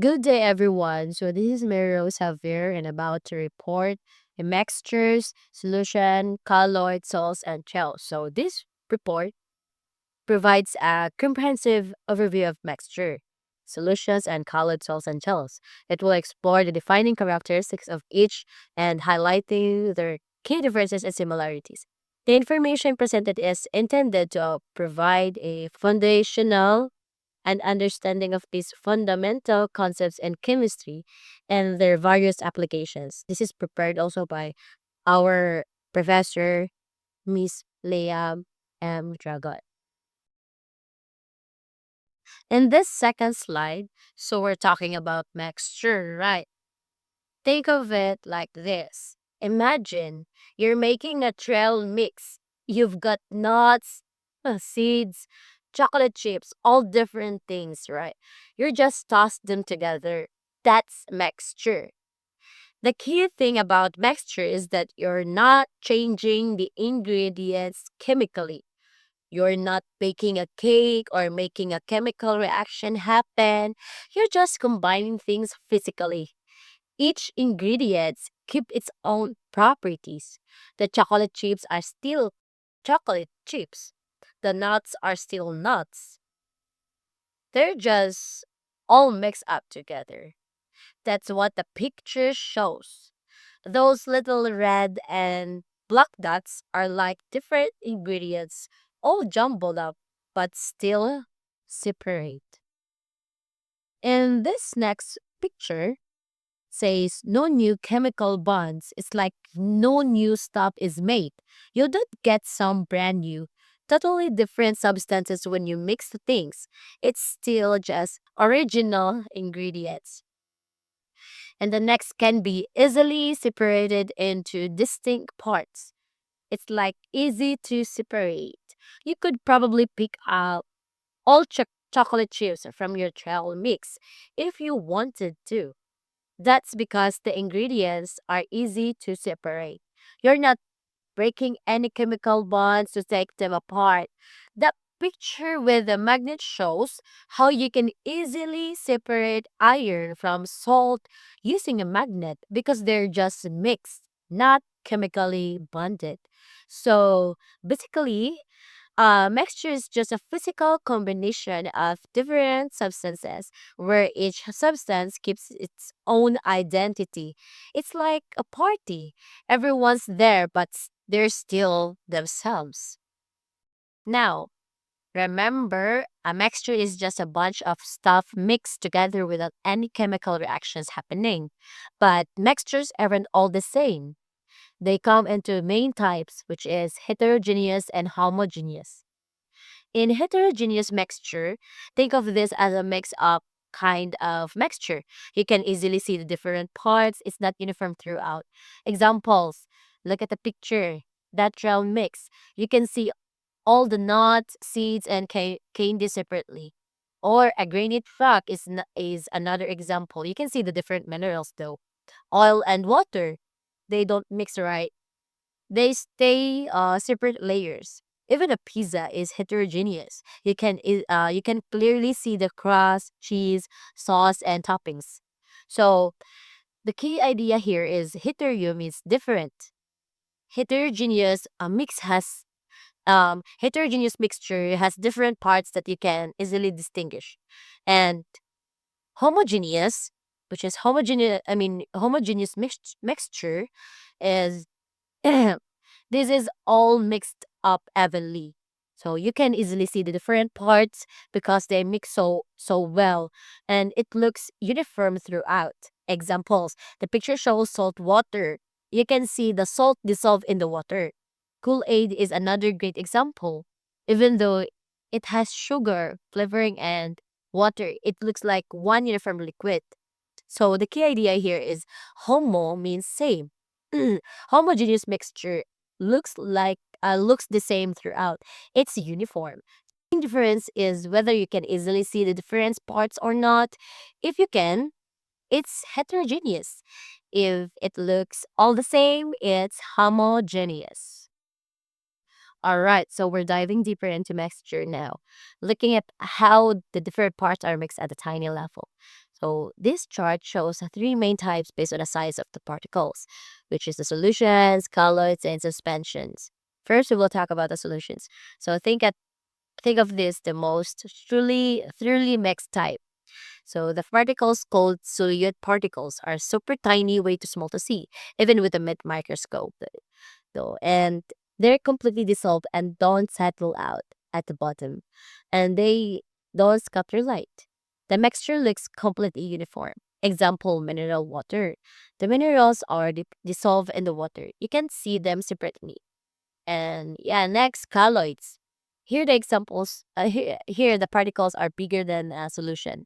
Good day, everyone. So this is Mary Rose Javier and about to report the mixtures, solution, colloid, salts, and gels. So this report provides a comprehensive overview of mixture, solutions, and colloid salts and gels. It will explore the defining characteristics of each and highlighting their key differences and similarities. The information presented is intended to provide a foundational and understanding of these fundamental concepts in chemistry and their various applications. This is prepared also by our professor, Miss Leah M. Dragon. In this second slide, so we're talking about mixture, right? Think of it like this. Imagine you're making a trail mix. You've got nuts, seeds, chocolate chips, all different things, right? You're just toss them together. That's mixture. The key thing about mixture is that you're not changing the ingredients chemically. You're not baking a cake or making a chemical reaction happen. You're just combining things physically. Each ingredient keep its own properties. The chocolate chips are still chocolate chips. The nuts are still nuts. They're just all mixed up together. That's what the picture shows. Those little red and black dots are like different ingredients all jumbled up but still separate. In this next picture, says no new chemical bonds. It's like no new stuff is made. You don't get some brand new, totally different substances when you mix the things. It's still just original ingredients. And the next can be easily separated into distinct parts. It's like easy to separate. You could probably pick out all chocolate chips from your trail mix if you wanted to. That's because the ingredients are easy to separate. You're not breaking any chemical bonds to take them apart. The picture with the magnet shows how you can easily separate iron from salt using a magnet because they're just mixed, not chemically bonded. So basically, mixture is just a physical combination of different substances where each substance keeps its own identity. It's like a party. Everyone's there, but they're still themselves. Now, remember, a mixture is just a bunch of stuff mixed together without any chemical reactions happening. But mixtures aren't all the same. They come into main types, which is heterogeneous and homogeneous. In heterogeneous mixture, think of this as a mix up kind of mixture. You can easily see the different parts. It's not uniform throughout. Examples, look at the picture. That round mix. You can see all the nuts, seeds, and candy separately. Or a granite rock is another example. You can see the different minerals though. Oil and water, they don't mix right. They stay separate layers. Even a pizza is heterogeneous. You can clearly see the crust, cheese, sauce, and toppings. So the key idea here is heterogeneous means different. Heterogeneous heterogeneous mixture has different parts that you can easily distinguish, and homogeneous, which is homogeneous mixture, is this is all mixed up evenly. So you can easily see the different parts because they mix so well and it looks uniform throughout. Examples. The picture shows salt water. You can see the salt dissolve in the water. Kool-Aid is another great example. Even though it has sugar, flavoring, and water, it looks like one uniform liquid. So the key idea here is homo means same. Homogeneous mixture looks the same throughout. It's uniform. The difference is whether you can easily see the different parts or not. If you can, it's heterogeneous. If it looks all the same, it's homogeneous. All right, so we're diving deeper into mixture now, looking at how the different parts are mixed at a tiny level. So this chart shows the three main types based on the size of the particles, which is the solutions, colloids, and suspensions. First, we will talk about the solutions. So think of this the most truly mixed type. So the particles called solute particles are super tiny, way too small to see, even with a mid microscope. Though, and they're completely dissolved and don't settle out at the bottom, and they don't scatter light. The mixture looks completely uniform. Example, mineral water. The minerals are dissolved in the water. You can see them separately. And yeah, next, colloids. Here the examples. Here the particles are bigger than a solution,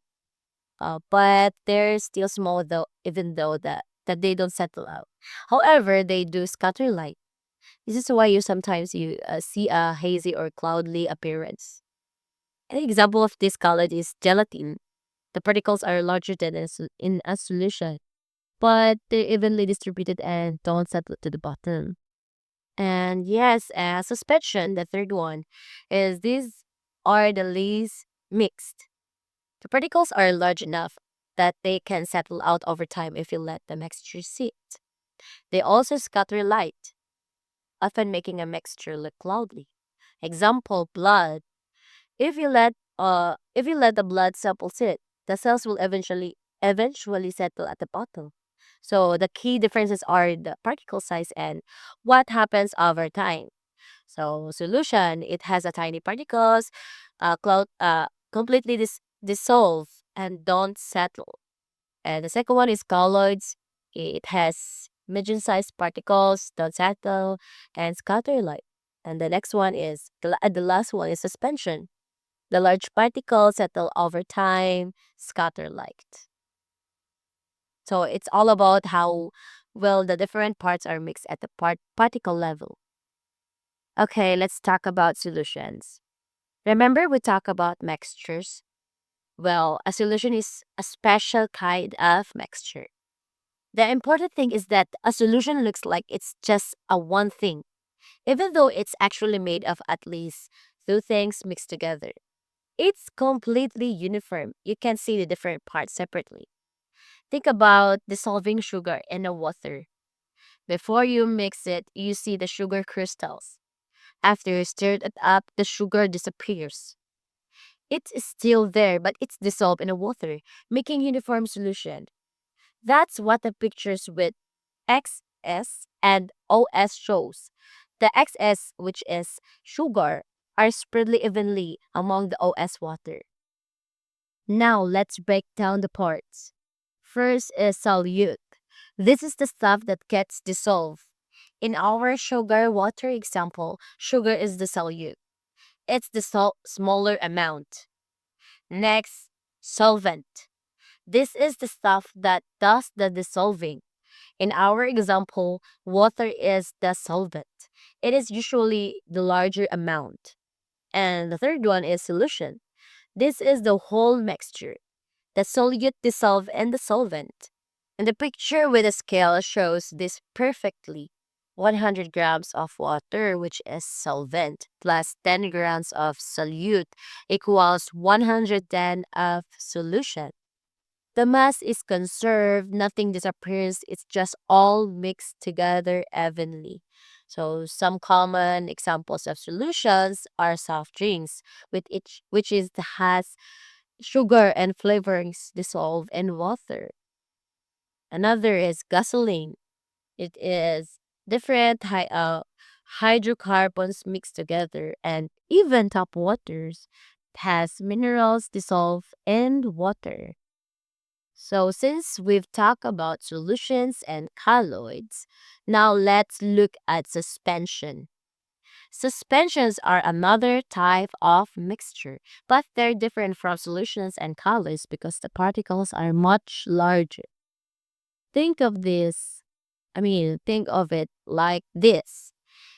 but they're still small though, even though that they don't settle out. However, they do scatter light. This is why you sometimes see a hazy or cloudy appearance. An example of this color is gelatin. The particles are larger than in a solution, but they're evenly distributed and don't settle to the bottom. And yes, suspension, the third one, is these are the least mixed. The particles are large enough that they can settle out over time if you let the mixture sit. They also scatter light, often making a mixture look cloudy. Example, blood. If you let the blood sample sit, the cells will eventually settle at the bottom. So the key differences are the particle size and what happens over time. So solution, it has a tiny particles, completely dissolve and don't settle. And the second one is colloids. It has medium-sized particles, don't settle, and scatter light. And the next one is the last one is suspension. The large particles settle over time, scatter light. So it's all about how well the different parts are mixed at the particle level. Okay, let's talk about solutions. Remember we talk about mixtures? Well, a solution is a special kind of mixture. The important thing is that a solution looks like it's just a one thing, even though it's actually made of at least two things mixed together. It's completely uniform. You can see the different parts separately. Think about dissolving sugar in a water. Before you mix it, you see the sugar crystals. After you stir it up, the sugar disappears. It's still there, but it's dissolved in the water, making uniform solution. That's what the pictures with XS and OS shows. The XS, which is sugar, are spread evenly among the OS water. Now let's break down the parts. First is solute. This is the stuff that gets dissolved. In our sugar water example, sugar is the solute. It's the smaller amount. Next, solvent. This is the stuff that does the dissolving. In our example, water is the solvent. It is usually the larger amount. And the third one is solution. This is the whole mixture. The solute dissolve in the solvent. And the picture with a scale shows this perfectly. 100 grams of water, which is solvent, plus 10 grams of solute equals 110 of solution. The mass is conserved, nothing disappears, it's just all mixed together evenly. So some common examples of solutions are soft drinks, which is has sugar and flavorings dissolved in water. Another is gasoline. It is different hydrocarbons mixed together, and even tap waters has minerals dissolved in water. So since we've talked about solutions and colloids, now let's look at suspension. Suspensions are another type of mixture, but they're different from solutions and colloids because the particles are much larger. Think of this, think of it like this.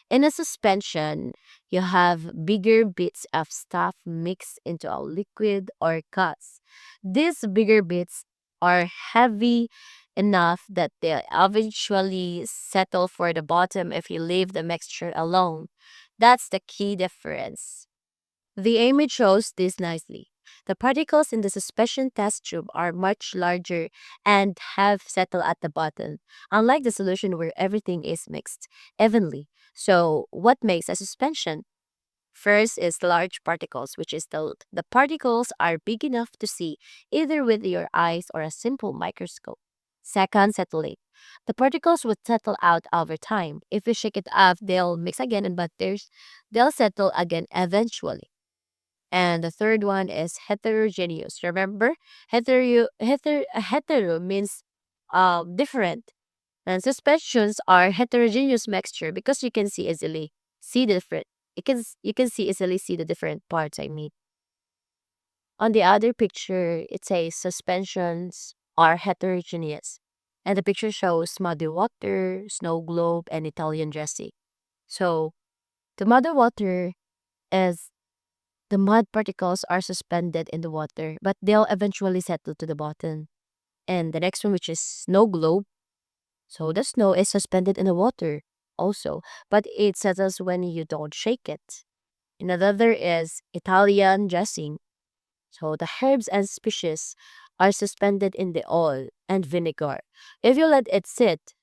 In a suspension, you have bigger bits of stuff mixed into a liquid or gas. These bigger bits are heavy enough that they eventually settle for the bottom if you leave the mixture alone. That's the key difference. The image shows this nicely. The particles in the suspension test tube are much larger and have settled at the bottom, unlike the solution where everything is mixed evenly. So, what makes a suspension? First is large particles, which is the particles are big enough to see either with your eyes or a simple microscope. Second, settlate. The particles would settle out over time. If you shake it off, they'll mix again, they'll settle again eventually. And the third one is heterogeneous. Remember, hetero means different, and suspensions are heterogeneous mixture because you can see the different. You can see easily see the different parts. I mean, on the other picture, it says suspensions are heterogeneous, and the picture shows muddy water, snow globe, and Italian dressing. So the muddy water is the mud particles are suspended in the water, but they'll eventually settle to the bottom. And the next one, which is snow globe. So the snow is suspended in the water also, but it settles when you don't shake it. Another is Italian dressing. So the herbs and species are suspended in the oil and vinegar. If you let it sit,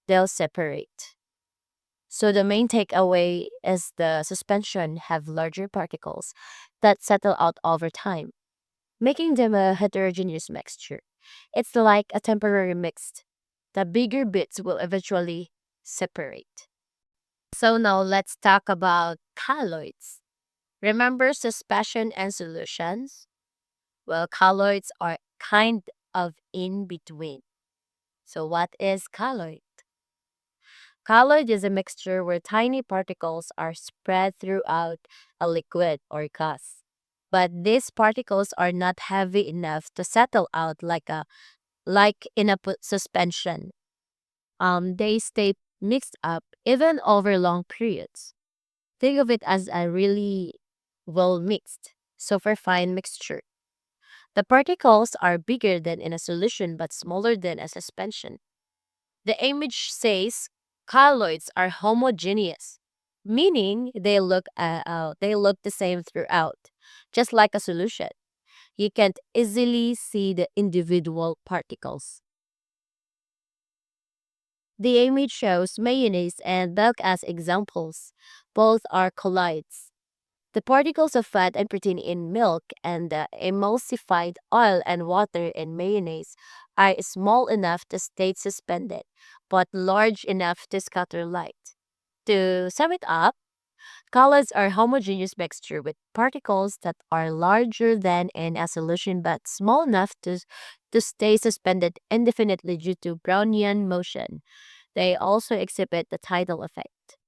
they'll separate. So the main takeaway is the suspension have larger particles that settle out over time, making them a heterogeneous mixture. It's like a temporary mix. The bigger bits will eventually separate. So now let's talk about colloids. Remember suspension and solutions? Well, colloids are kind of in between. So what is colloid? Colloid is a mixture where tiny particles are spread throughout a liquid or gas. But these particles are not heavy enough to settle out like in a suspension. They stay mixed up even over long periods. Think of it as a really well mixed, super fine mixture. The particles are bigger than in a solution but smaller than a suspension. The image says colloids are homogeneous, meaning they look the same throughout, just like a solution. You can't easily see the individual particles. The image shows mayonnaise and milk as examples. Both are colloids. The particles of fat and protein in milk and the emulsified oil and water in mayonnaise are small enough to stay suspended, but large enough to scatter light. To sum it up, colloids are homogeneous mixture with particles that are larger than in a solution but small enough to stay suspended indefinitely due to Brownian motion. They also exhibit the tidal effect.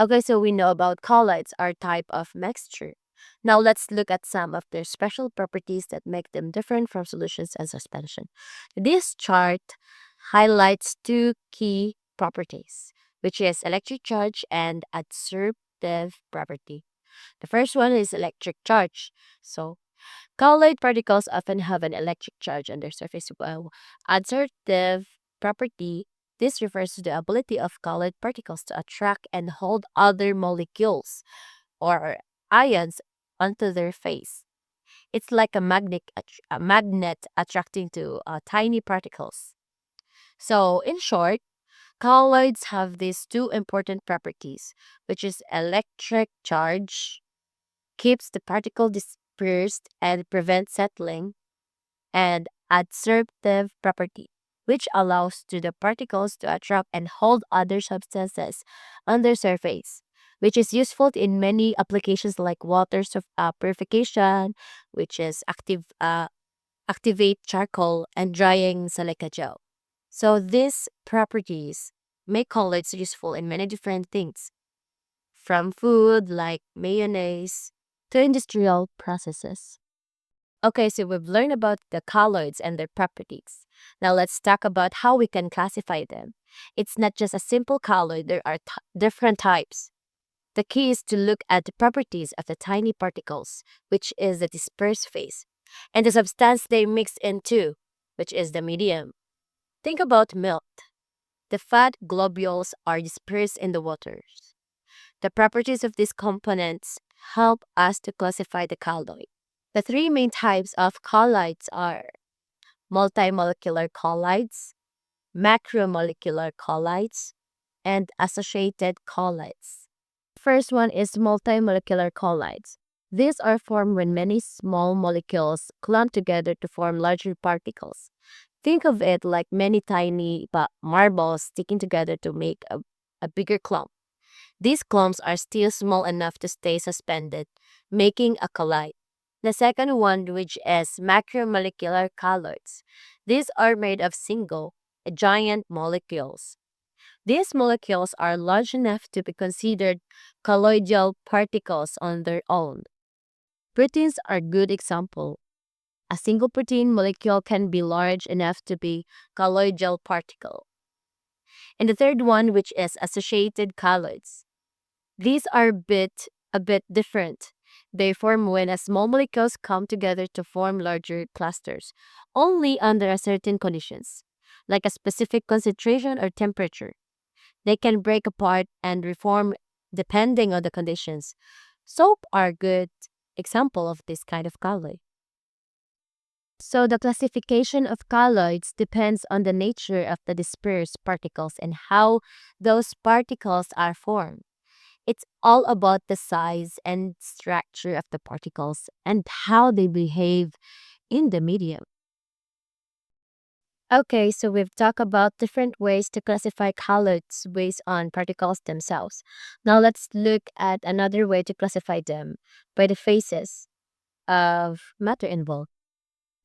Okay, so we know about colloids are type of mixture. Now let's look at some of their special properties that make them different from solutions and suspension. This chart highlights two key properties, which is electric charge and adsorptive property. The first one is electric charge. So colloid particles often have an electric charge on their surface. Well, adsorptive property, this refers to the ability of colloid particles to attract and hold other molecules or ions onto their face. It's like a magnet attracting to tiny particles. So, in short, colloids have these two important properties, which is electric charge keeps the particle dispersed and prevents settling, and adsorptive property, which allows to the particles to attract and hold other substances on their surface, which is useful in many applications like purification, which is activate charcoal and drying silica gel. So these properties make colloids useful in many different things, from food like mayonnaise to industrial processes. Okay, so we've learned about the colloids and their properties. Now let's talk about how we can classify them. It's not just a simple colloid, there are different types. The key is to look at the properties of the tiny particles, which is the dispersed phase, and the substance they mix into, which is the medium. Think about milk. The fat globules are dispersed in the waters. The properties of these components help us to classify the colloid. The three main types of colloids are multimolecular colloids, macromolecular colloids, and associated colloids. First one is multimolecular colloids. These are formed when many small molecules clump together to form larger particles. Think of it like many tiny marbles sticking together to make a bigger clump. These clumps are still small enough to stay suspended, making a colloid. The second one, which is macromolecular colloids. These are made of single, giant molecules. These molecules are large enough to be considered colloidal particles on their own. Proteins are a good example. A single protein molecule can be large enough to be colloidal particle. And the third one, which is associated colloids. These are a bit different. They form when a small molecules come together to form larger clusters, only under a certain conditions, like a specific concentration or temperature. They can break apart and reform depending on the conditions. Soap are a good example of this kind of colloid. So the classification of colloids depends on the nature of the dispersed particles and how those particles are formed. It's all about the size and structure of the particles and how they behave in the medium. Okay, so we've talked about different ways to classify colloids based on particles themselves. Now let's look at another way to classify them by the phases of matter involved.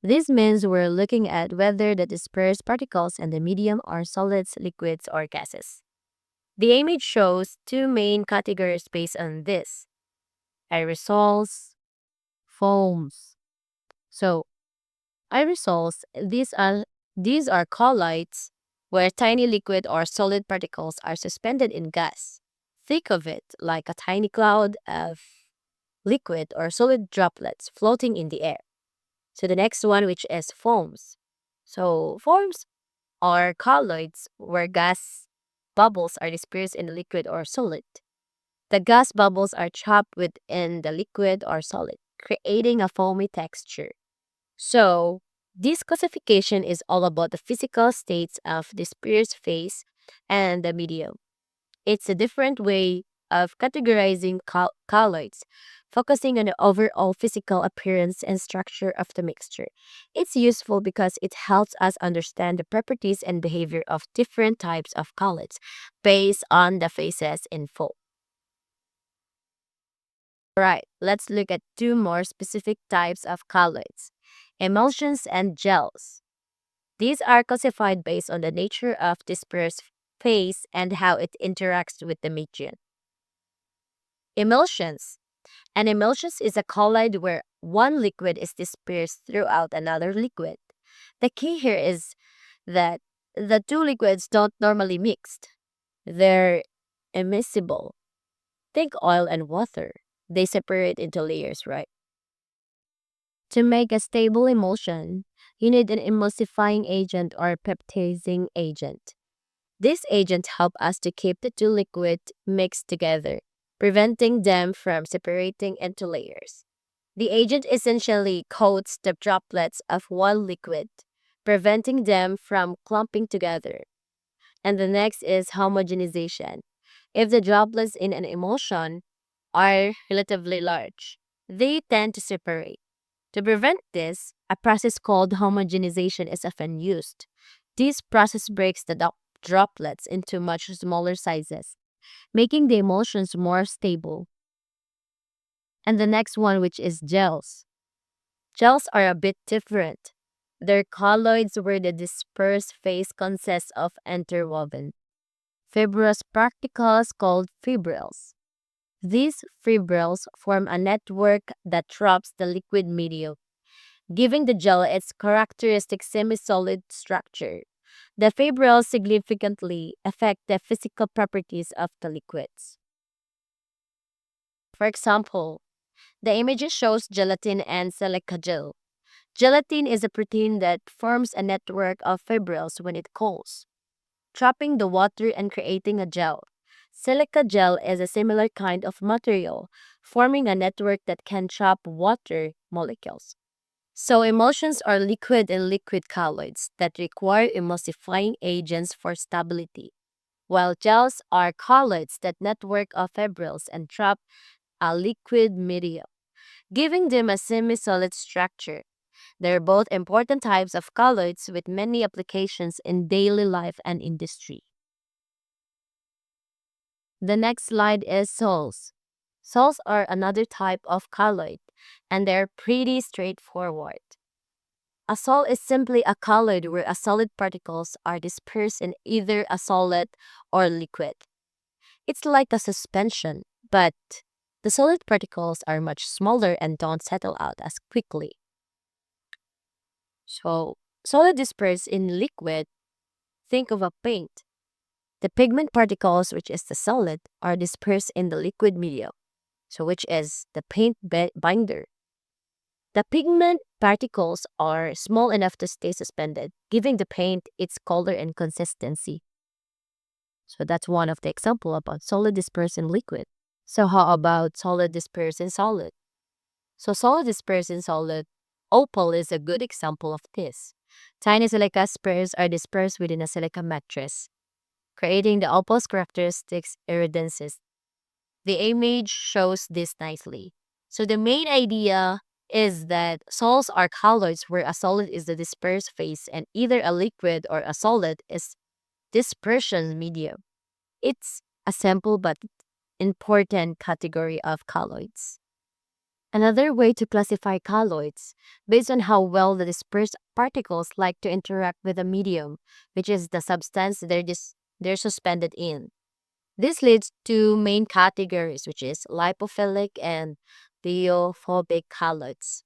This means we're looking at whether the dispersed particles in the medium are solids, liquids, or gases. The image shows two main categories based on this: aerosols, foams. So, aerosols, these are colloids where tiny liquid or solid particles are suspended in gas. Think of it like a tiny cloud of liquid or solid droplets floating in the air. So the next one, which is foams. So foams are colloids where gas bubbles are dispersed in the liquid or solid. The gas bubbles are trapped within the liquid or solid, creating a foamy texture. So, this classification is all about the physical states of the dispersed phase and the medium. It's a different way of categorizing colloids, focusing on the overall physical appearance and structure of the mixture. It's useful because it helps us understand the properties and behavior of different types of colloids based on the phases info. Right, let's look at two more specific types of colloids: emulsions and gels. These are classified based on the nature of dispersed phase and how it interacts with the medium. Emulsions. An emulsion is a colloid where one liquid is dispersed throughout another liquid. The key here is that the two liquids don't normally mix. They're immiscible. Think oil and water. They separate into layers, right? To make a stable emulsion, you need an emulsifying agent or peptizing agent. This agent helps us to keep the two liquids mixed together, preventing them from separating into layers. The agent essentially coats the droplets of one liquid, preventing them from clumping together. And the next is homogenization. If the droplets in an emulsion are relatively large, they tend to separate. To prevent this, a process called homogenization is often used. This process breaks the droplets into much smaller sizes, making the emulsions more stable. And the next one, which is gels. Gels are a bit different. They're colloids where the dispersed phase consists of interwoven fibrous particles called fibrils. These fibrils form a network that traps the liquid medium, giving the gel its characteristic semi-solid structure. The fibrils significantly affect the physical properties of the liquids. For example, the image shows gelatin and silica gel. Gelatin is a protein that forms a network of fibrils when it cools, trapping the water and creating a gel. Silica gel is a similar kind of material, forming a network that can trap water molecules. So emulsions are liquid and liquid colloids that require emulsifying agents for stability, while gels are colloids that network of fibrils and trap a liquid medium, giving them a semi-solid structure. They're both important types of colloids with many applications in daily life and industry. The next slide is sols. Sols are another type of colloid, and they're pretty straightforward. A sol is simply a colloid where a solid particles are dispersed in either a solid or liquid. It's like a suspension, but the solid particles are much smaller and don't settle out as quickly. So, solid dispersed in liquid, think of a paint. The pigment particles, which is the solid, are dispersed in the liquid medium, so which is the paint binder. The pigment particles are small enough to stay suspended, giving the paint its color and consistency. So that's one of the example about solid dispersed in liquid. So how about solid dispersed in solid? So solid dispersed in solid, opal is a good example of this. Tiny silica spheres are dispersed within a silica matrix, creating the opal's characteristics iridences. The image shows this nicely. So the main idea is that sols are colloids where a solid is the dispersed phase and either a liquid or a solid is dispersion medium. It's a simple but important category of colloids. Another way to classify colloids based on how well the dispersed particles like to interact with the medium, which is the substance they're suspended in. This leads to main categories, which is lipophilic and liophobic colloids.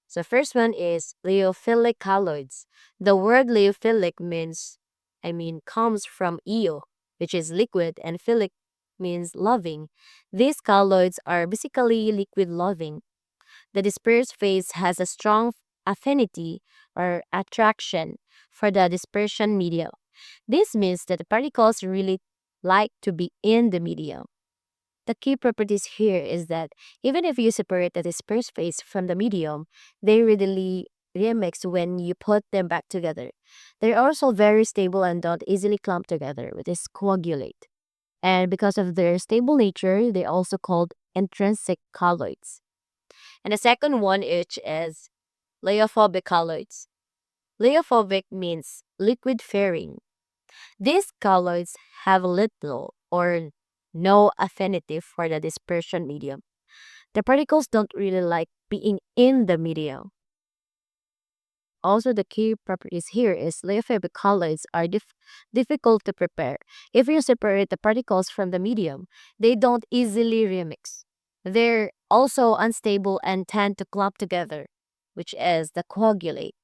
So first one is lipophilic colloids. The word lipophilic comes from eo, which is liquid, and philic means loving. These colloids are basically liquid loving. The dispersed phase has a strong affinity or attraction for the dispersion medium. This means that the particles really like to be in the medium. The key properties here is that even if you separate the dispersed phase from the medium, they readily remix when you put them back together. They're also very stable and don't easily clump together, which is coagulate. And because of their stable nature, they also called intrinsic colloids. And the second one which is liophobic colloids. Liophobic means liquid fairing. These colloids have little or no affinity for the dispersion medium. The particles don't really like being in the medium. Also, the key properties here is liophobic colloids are difficult to prepare. If you separate the particles from the medium, they don't easily remix. They're also unstable and tend to clump together, which is the coagulate.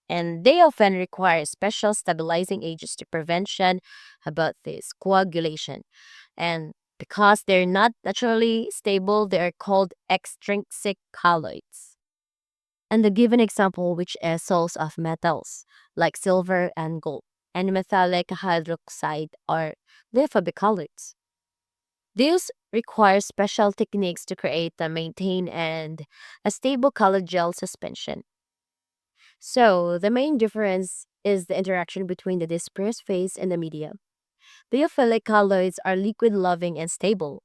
And they often require special stabilizing agents to prevention about this coagulation. And because they're not naturally stable, they are called extrinsic colloids. And the given example, which is salts of metals like silver and gold, and metallic hydroxide are liophobic colloids. These require special techniques to create and maintain and a stable color gel suspension. So the main difference is the interaction between the dispersed phase and the medium. Biophilic colloids are liquid-loving and stable,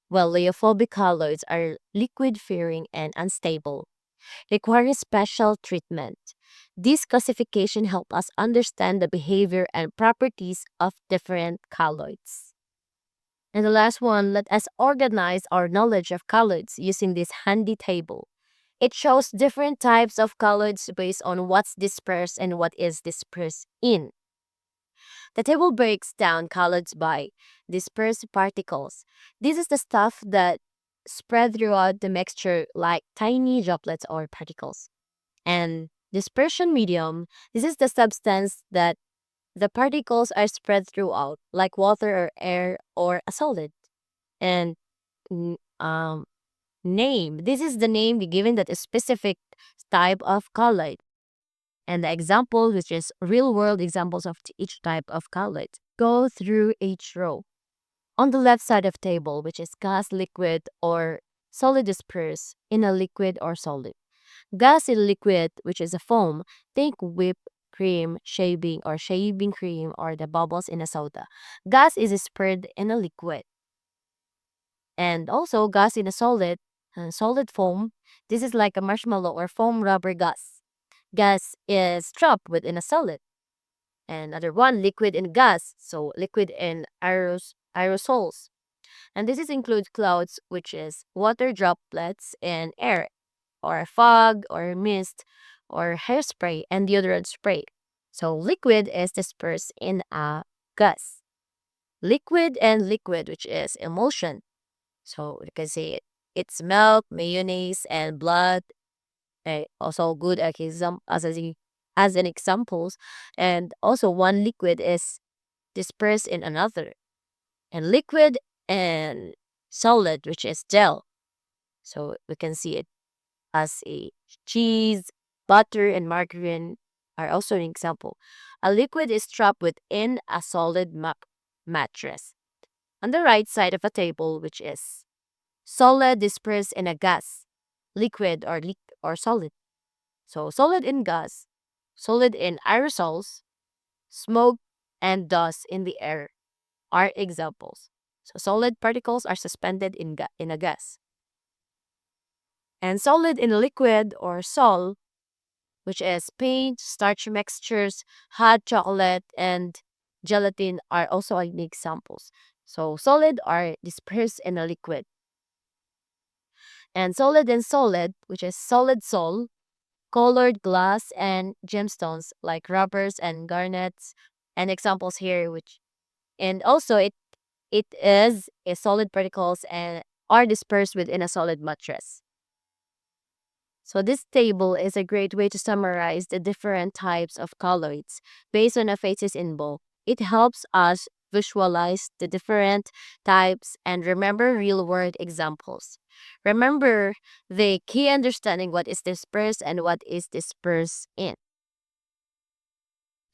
while liophobic colloids are liquid-fearing and unstable, requiring special treatment. This classification helps us understand the behavior and properties of different colloids. And the last one, let us organize our knowledge of colloids using this handy table. It shows different types of colloids based on what's dispersed and what is dispersed in. The table breaks down colloids by dispersed particles. This is the stuff that spread throughout the mixture like tiny droplets or particles. And dispersion medium, this is the substance that the particles are spread throughout, like water or air or a solid. And n- um, name, this is the name given that a specific type of colloid. And the example, which is real world examples of each type of colloid, go through each row. On the left side of table, which is gas, liquid, or solid disperse in a liquid or solid. Gas in liquid, which is a foam, think whipped cream, shaving cream, or the bubbles in a soda. Gas is spread in a liquid. And also gas in a solid foam. This is like a marshmallow or foam rubber gas. Gas is trapped within a solid. And other one, liquid in gas. So liquid in aerosols. And this is includes clouds, which is water droplets in air, or fog, or mist, or hairspray and deodorant spray. So liquid is dispersed in a gas. Liquid and liquid, which is emulsion. So you can say it's milk, mayonnaise, and blood. Also good as an examples. And also one liquid is dispersed in another. And liquid and solid, which is gel. So we can see it as a cheese, butter, and margarine are also an example. A liquid is trapped within a solid mattress. On the right side of a table, which is solid dispersed in a gas, liquid or solid. So solid in gas, solid in aerosols, smoke, and dust in the air are examples. So solid particles are suspended in a gas. And solid in liquid or sol, which is paint, starch mixtures, hot chocolate, and gelatin are also unique examples. So solid are dispersed in a liquid. And solid, which is solid sol, colored glass and gemstones like rubbers and garnets, and examples here which and also it is a solid particles and are dispersed within a solid mattress. So this table is a great way to summarize the different types of colloids based on the phases in bulk. It helps us visualize the different types and remember real-world examples. Remember the key understanding what is dispersed and what is dispersed in.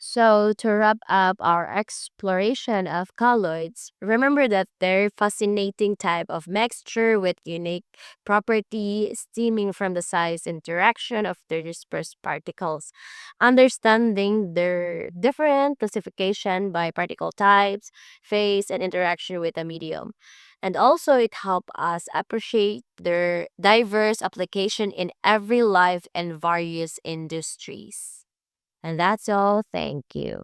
So, to wrap up our exploration of colloids, remember that they're fascinating type of mixture with unique property stemming from the size interaction of their dispersed particles. Understanding their different classification by particle types, phase, and interaction with a medium. And also it help us appreciate their diverse application in every life and various industries. And that's all. Thank you.